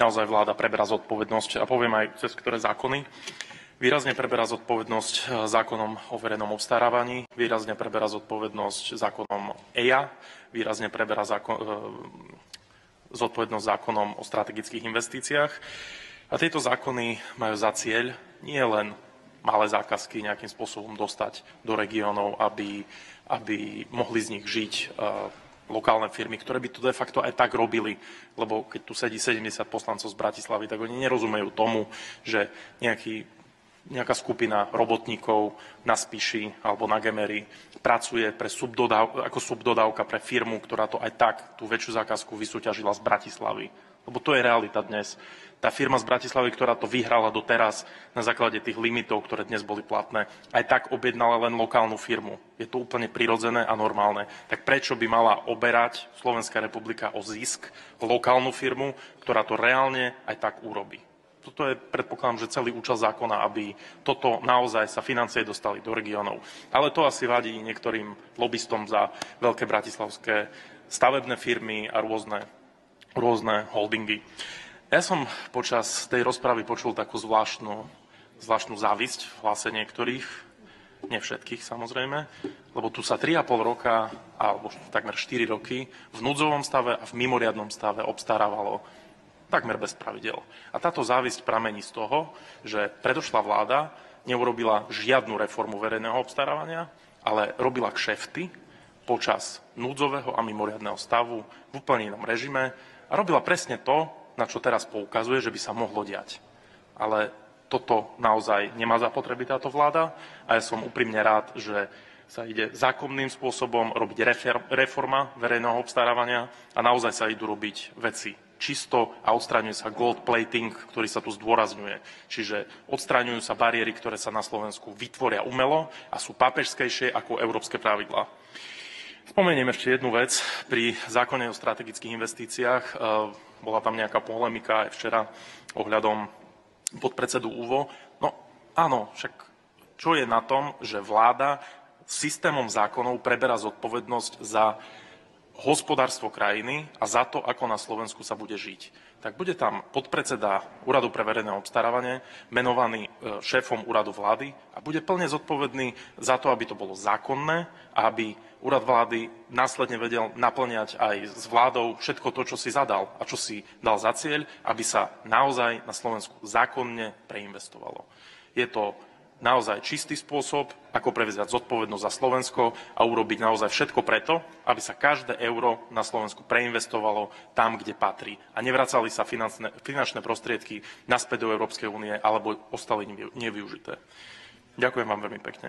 naozaj vláda preberá zodpovednosť a poviem aj cez ktoré zákony. Výrazne preberá zodpovednosť zákonom o verejnom obstarávaní, výrazne preberá zodpovednosť zákonom EIA, výrazne preberá zodpovednosť zákonom o strategických investíciách. A tieto zákony majú za cieľ nie len malé zákazky nejakým spôsobom dostať do regiónov, aby mohli z nich žiť lokálne firmy, ktoré by to de facto aj tak robili, lebo keď tu sedí 70 poslancov z Bratislavy, tak oni nerozumejú tomu, že nejaká skupina robotníkov na Spiši alebo na Gemery pracuje ako subdodávka pre firmu, ktorá to aj tak tú väčšiu zákazku vysúťažila z Bratislavy. Lebo to je realita dnes. Tá firma z Bratislavy, ktorá to vyhrala doteraz na základe tých limitov, ktoré dnes boli platné, aj tak objednala len lokálnu firmu. Je to úplne prirodzené a normálne. Tak prečo by mala oberať Slovenská republika o zisk lokálnu firmu, ktorá to reálne aj tak urobí? Toto je, predpokladám, že celý účel zákona, aby toto naozaj sa financie dostali do regiónov. Ale to asi vadí niektorým lobbystom za veľké bratislavské stavebné firmy a rôzne holdingy. Ja som počas tej rozpravy počul takú zvláštnu závisť v hlase niektorých, nie všetkých samozrejme, lebo tu sa 3,5 roka, alebo takmer 4 roky v núdzovom stave a v mimoriadnom stave obstarávalo takmer bez pravidel. A táto závisť pramení z toho, že predošlá vláda neurobila žiadnu reformu verejného obstarávania, ale robila kšefty počas núdzového a mimoriadneho stavu v úplne inom režime a robila presne to, na čo teraz poukazuje, že by sa mohlo diať. Ale toto naozaj nemá zapotreby táto vláda a ja som úprimne rád, že sa ide zákonným spôsobom robiť reforma verejného obstarávania a naozaj sa idú robiť veci čisto a odstraňuje sa gold plating, ktorý sa tu zdôrazňuje. Čiže odstraňujú sa bariéry, ktoré sa na Slovensku vytvoria umelo a sú pápežskejšie ako európske pravidlá. Spomeniem ešte jednu vec. Pri zákone o strategických investíciách bola tam nejaká polemika aj včera ohľadom podpredsedu UVO. No áno, však čo je na tom, že vláda systémom zákonov preberá zodpovednosť za hospodárstvo krajiny a za to, ako na Slovensku sa bude žiť. Tak bude tam podpredseda Úradu pre verejné obstarávanie menovaný šéfom úradu vlády a bude plne zodpovedný za to, aby to bolo zákonné a aby úrad vlády následne vedel naplňať aj s vládou všetko to, čo si zadal a čo si dal za cieľ, aby sa naozaj na Slovensku zákonne preinvestovalo. Je to naozaj čistý spôsob, ako prevziať zodpovednosť za Slovensko a urobiť naozaj všetko preto, aby sa každé euro na Slovensku preinvestovalo tam, kde patrí a nevracali sa finančné prostriedky naspäť do Európskej únie alebo ostali nevyužité. Ďakujem vám veľmi pekne.